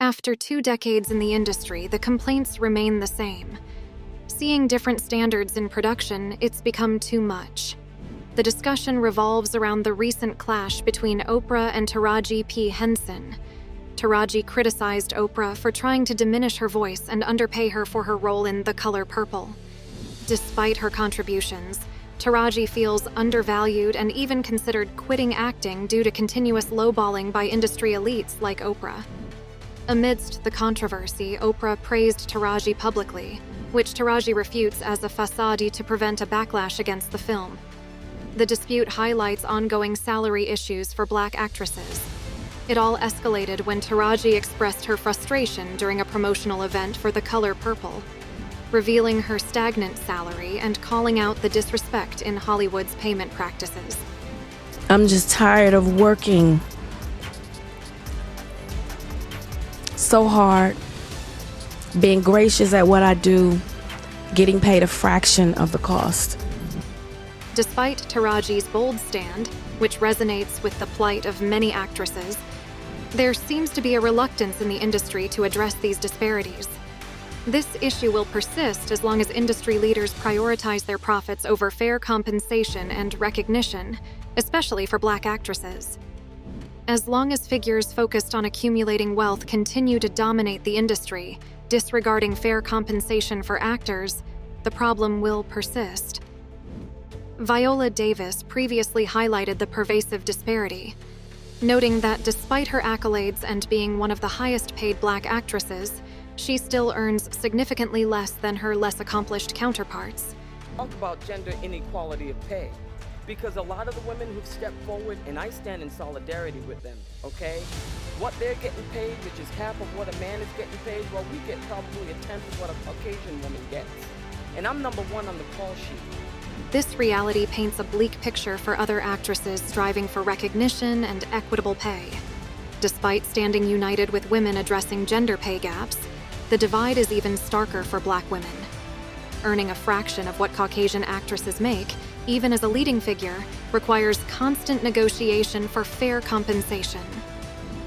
After 2 decades in the industry, the complaints remain the same. Seeing different standards in production, it's become too much. The discussion revolves around the recent clash between Oprah and Taraji P Henson. Taraji criticized Oprah for trying to diminish her voice and underpay her for her role in The Color Purple. Despite her contributions, Taraji feels undervalued and even considered quitting acting due to continuous lowballing by industry elites like Oprah. Amidst the controversy, Oprah praised Taraji publicly, which Taraji refutes as a facade to prevent a backlash against the film. The dispute highlights ongoing salary issues for Black actresses. It all escalated when Taraji expressed her frustration during a promotional event for The Color Purple, revealing her stagnant salary and calling out the disrespect in Hollywood's payment practices. I'm just tired of working so hard, being gracious at what I do, getting paid a fraction of the cost. Despite Taraji's bold stand, which resonates with the plight of many actresses, there seems to be a reluctance in the industry to address these disparities. This issue will persist as long as industry leaders prioritize their profits over fair compensation and recognition, especially for Black actresses. As long as figures focused on accumulating wealth continue to dominate the industry, disregarding fair compensation for actors, the problem will persist. Viola Davis previously highlighted the pervasive disparity, noting that despite her accolades and being one of the highest-paid Black actresses, she still earns significantly less than her less accomplished counterparts. Talk about gender inequality of pay, because a lot of the women who've stepped forward, and I stand in solidarity with them, okay? What they're getting paid, which is half of what a man is getting paid, well, we get probably a tenth of what a Caucasian woman gets. And I'm number one on the call sheet. This reality paints a bleak picture for other actresses striving for recognition and equitable pay. Despite standing united with women addressing gender pay gaps, the divide is even starker for Black women. Earning a fraction of what Caucasian actresses make, even as a leading figure, requires constant negotiation for fair compensation.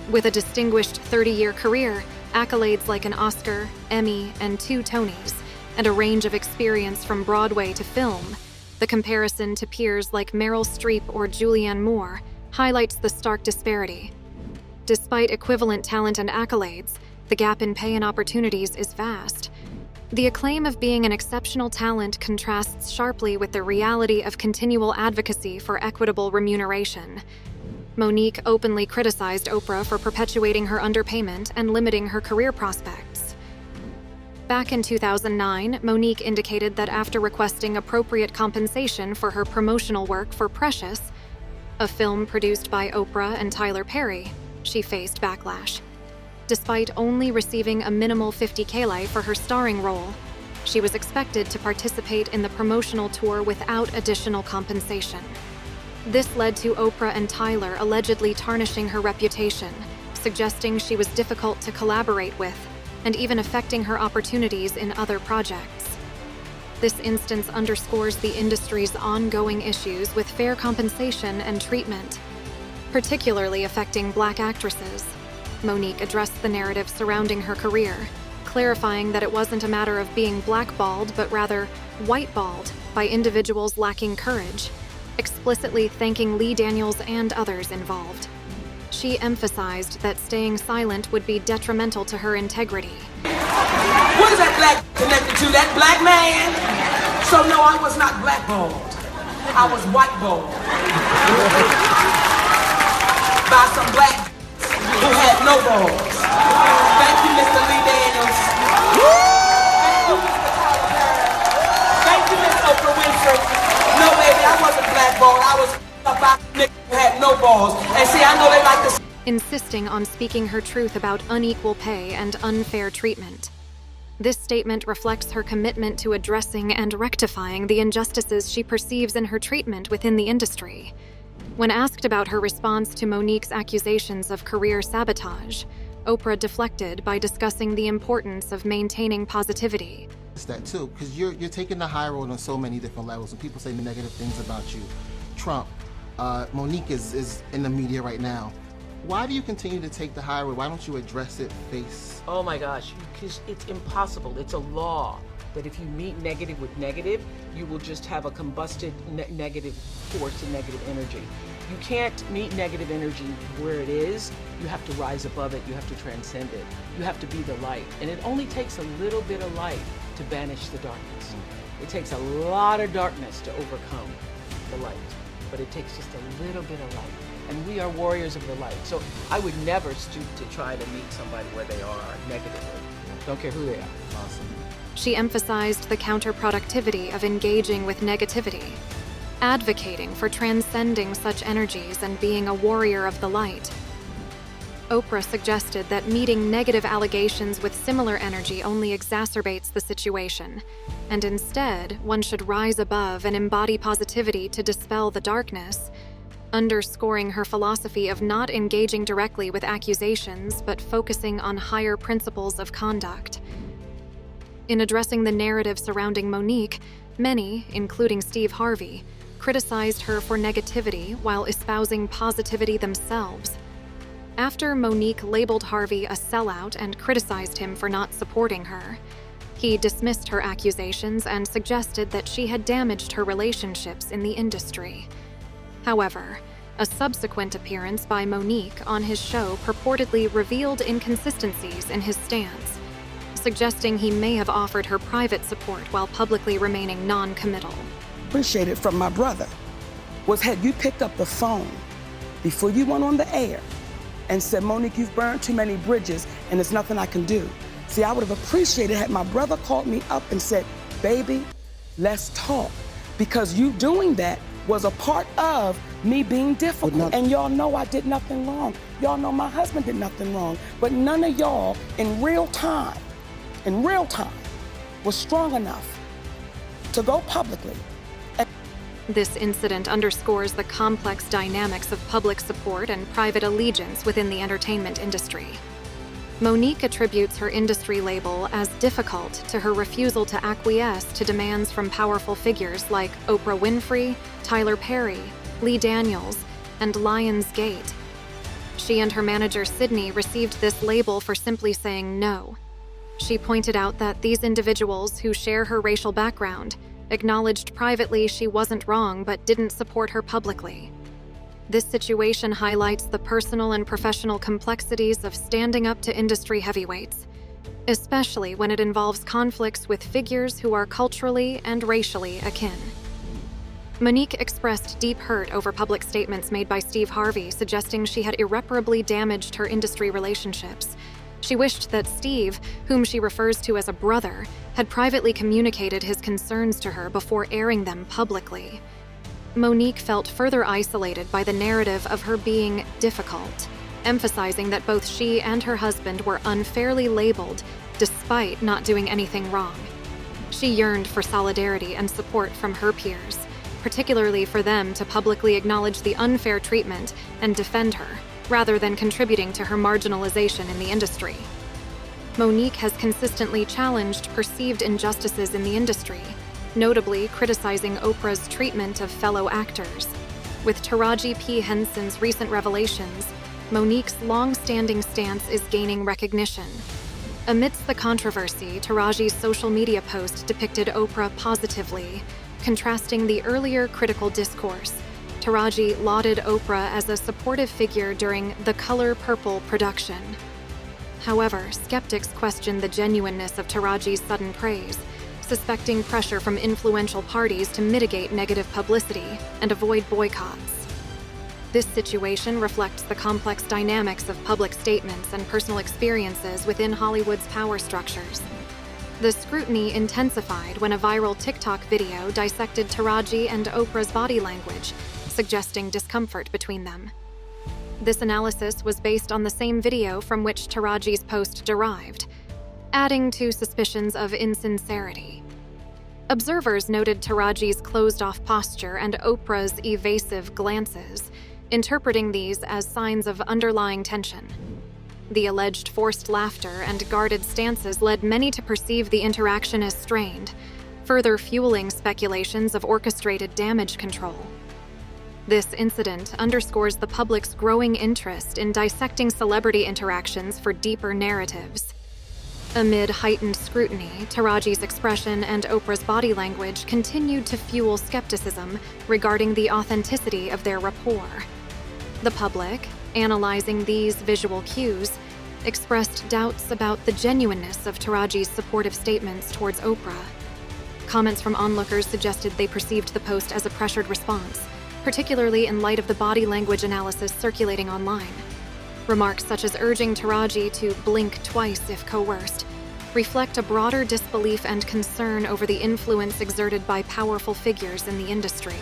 With a distinguished 30-year career, accolades like an Oscar, Emmy, and 2 Tonys, and a range of experience from Broadway to film, the comparison to peers like Meryl Streep or Julianne Moore highlights the stark disparity. Despite equivalent talent and accolades, the gap in pay and opportunities is vast. The acclaim of being an exceptional talent contrasts sharply with the reality of continual advocacy for equitable remuneration. Mo'Nique openly criticized Oprah for perpetuating her underpayment and limiting her career prospects. Back in 2009, Mo'Nique indicated that after requesting appropriate compensation for her promotional work for Precious, a film produced by Oprah and Tyler Perry, she faced backlash. Despite only receiving a minimal $50,000 for her starring role, she was expected to participate in the promotional tour without additional compensation. This led to Oprah and Tyler allegedly tarnishing her reputation, suggesting she was difficult to collaborate with, and even affecting her opportunities in other projects. This instance underscores the industry's ongoing issues with fair compensation and treatment, particularly affecting Black actresses. Mo'Nique addressed the narrative surrounding her career, clarifying that it wasn't a matter of being blackballed, but rather whiteballed by individuals lacking courage, explicitly thanking Lee Daniels and others involved. She emphasized that staying silent would be detrimental to her integrity. What is that black connected to? That black man? So no, I was not blackballed. I was whiteballed. By some black who had no balls. Thank you, Mr. Lee Daniels. Thank you, Mr. Tyler Perry. Thank you, Miss Oprah Winfrey. No, baby, I wasn't blackballed. I was about niggas who had no balls. And see, I know they like to... Insisting on speaking her truth about unequal pay and unfair treatment. This statement reflects her commitment to addressing and rectifying the injustices she perceives in her treatment within the industry. When asked about her response to Mo'Nique's accusations of career sabotage, Oprah deflected by discussing the importance of maintaining positivity. It's that too, because you're taking the high road on so many different levels, and people say negative things about you. Trump, Mo'Nique is in the media right now. Why do you continue to take the high road? Why don't you address it face? Oh my gosh, because it's impossible. It's a law that if you meet negative with negative, you will just have a combusted negative force and negative energy. You can't meet negative energy where it is. You have to rise above it. You have to transcend it. You have to be the light. And it only takes a little bit of light to banish the darkness. It takes a lot of darkness to overcome the light, but it takes just a little bit of light. And we are warriors of the light. So I would never stoop to try to meet somebody where they are negatively. Don't care who they are. Awesome. She emphasized the counterproductivity of engaging with negativity, advocating for transcending such energies and being a warrior of the light. Oprah suggested that meeting negative allegations with similar energy only exacerbates the situation, and instead, one should rise above and embody positivity to dispel the darkness, underscoring her philosophy of not engaging directly with accusations but focusing on higher principles of conduct. In addressing the narrative surrounding Monique, many, including Steve Harvey, criticized her for negativity while espousing positivity themselves. After Monique labeled Harvey a sellout and criticized him for not supporting her, he dismissed her accusations and suggested that she had damaged her relationships in the industry. However, a subsequent appearance by Monique on his show purportedly revealed inconsistencies in his stance, suggesting he may have offered her private support while publicly remaining non-committal. Appreciated from my brother was had you picked up the phone before you went on the air and said, Monique, you've burned too many bridges and there's nothing I can do. See, I would have appreciated had my brother called me up and said, baby, let's talk. Because you doing that was a part of me being difficult. And y'all know I did nothing wrong. Y'all know my husband did nothing wrong. But none of y'all in real time, was strong enough to go publicly. This incident underscores the complex dynamics of public support and private allegiance within the entertainment industry. Monique attributes her industry label as difficult to her refusal to acquiesce to demands from powerful figures like Oprah Winfrey, Tyler Perry, Lee Daniels, and Lionsgate. She and her manager Sydney received this label for simply saying no. She pointed out that these individuals who share her racial background acknowledged privately she wasn't wrong but didn't support her publicly. This situation highlights the personal and professional complexities of standing up to industry heavyweights, especially when it involves conflicts with figures who are culturally and racially akin. Monique expressed deep hurt over public statements made by Steve Harvey suggesting she had irreparably damaged her industry relationships. She wished that Steve, whom she refers to as a brother, had privately communicated his concerns to her before airing them publicly. Monique felt further isolated by the narrative of her being difficult, emphasizing that both she and her husband were unfairly labeled despite not doing anything wrong. She yearned for solidarity and support from her peers, particularly for them to publicly acknowledge the unfair treatment and defend her, rather than contributing to her marginalization in the industry. Monique has consistently challenged perceived injustices in the industry, notably criticizing Oprah's treatment of fellow actors. With Taraji P Henson's recent revelations, Monique's long-standing stance is gaining recognition. Amidst the controversy, Taraji's social media post depicted Oprah positively, contrasting the earlier critical discourse. Taraji lauded Oprah as a supportive figure during The Color Purple production. However, skeptics questioned the genuineness of Taraji's sudden praise, suspecting pressure from influential parties to mitigate negative publicity and avoid boycotts. This situation reflects the complex dynamics of public statements and personal experiences within Hollywood's power structures. The scrutiny intensified when a viral TikTok video dissected Taraji and Oprah's body language, suggesting discomfort between them. This analysis was based on the same video from which Taraji's post derived, adding to suspicions of insincerity. Observers noted Taraji's closed-off posture and Oprah's evasive glances, interpreting these as signs of underlying tension. The alleged forced laughter and guarded stances led many to perceive the interaction as strained, further fueling speculations of orchestrated damage control. This incident underscores the public's growing interest in dissecting celebrity interactions for deeper narratives. Amid heightened scrutiny, Taraji's expression and Oprah's body language continued to fuel skepticism regarding the authenticity of their rapport. The public, analyzing these visual cues, expressed doubts about the genuineness of Taraji's supportive statements towards Oprah. Comments from onlookers suggested they perceived the post as a pressured response, particularly in light of the body language analysis circulating online. Remarks such as urging Taraji to blink twice if coerced reflect a broader disbelief and concern over the influence exerted by powerful figures in the industry.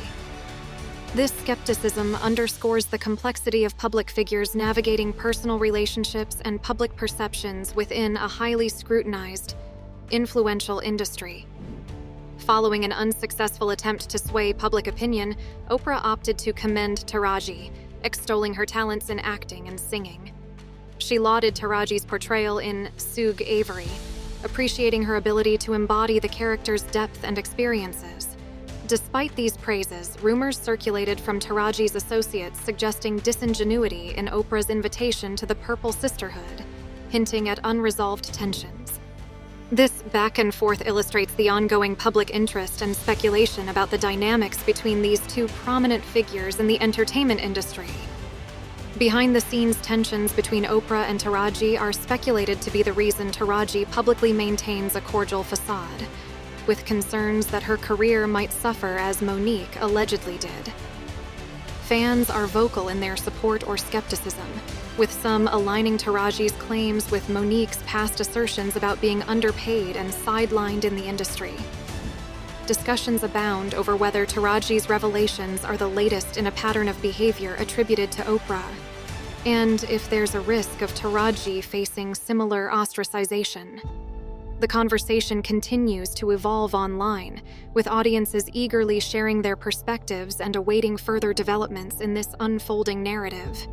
This skepticism underscores the complexity of public figures navigating personal relationships and public perceptions within a highly scrutinized, influential industry. Following an unsuccessful attempt to sway public opinion, Oprah opted to commend Taraji, extolling her talents in acting and singing. She lauded Taraji's portrayal in Sug Avery, appreciating her ability to embody the character's depth and experiences. Despite these praises, rumors circulated from Taraji's associates suggesting disingenuity in Oprah's invitation to the Purple Sisterhood, hinting at unresolved tensions. This back and forth illustrates the ongoing public interest and speculation about the dynamics between these two prominent figures in the entertainment industry. Behind-the-scenes tensions between Oprah and Taraji are speculated to be the reason Taraji publicly maintains a cordial facade, with concerns that her career might suffer as Monique allegedly did. Fans are vocal in their support or skepticism, with some aligning Taraji's claims with Monique's past assertions about being underpaid and sidelined in the industry. Discussions abound over whether Taraji's revelations are the latest in a pattern of behavior attributed to Oprah, and if there's a risk of Taraji facing similar ostracization. The conversation continues to evolve online, with audiences eagerly sharing their perspectives and awaiting further developments in this unfolding narrative.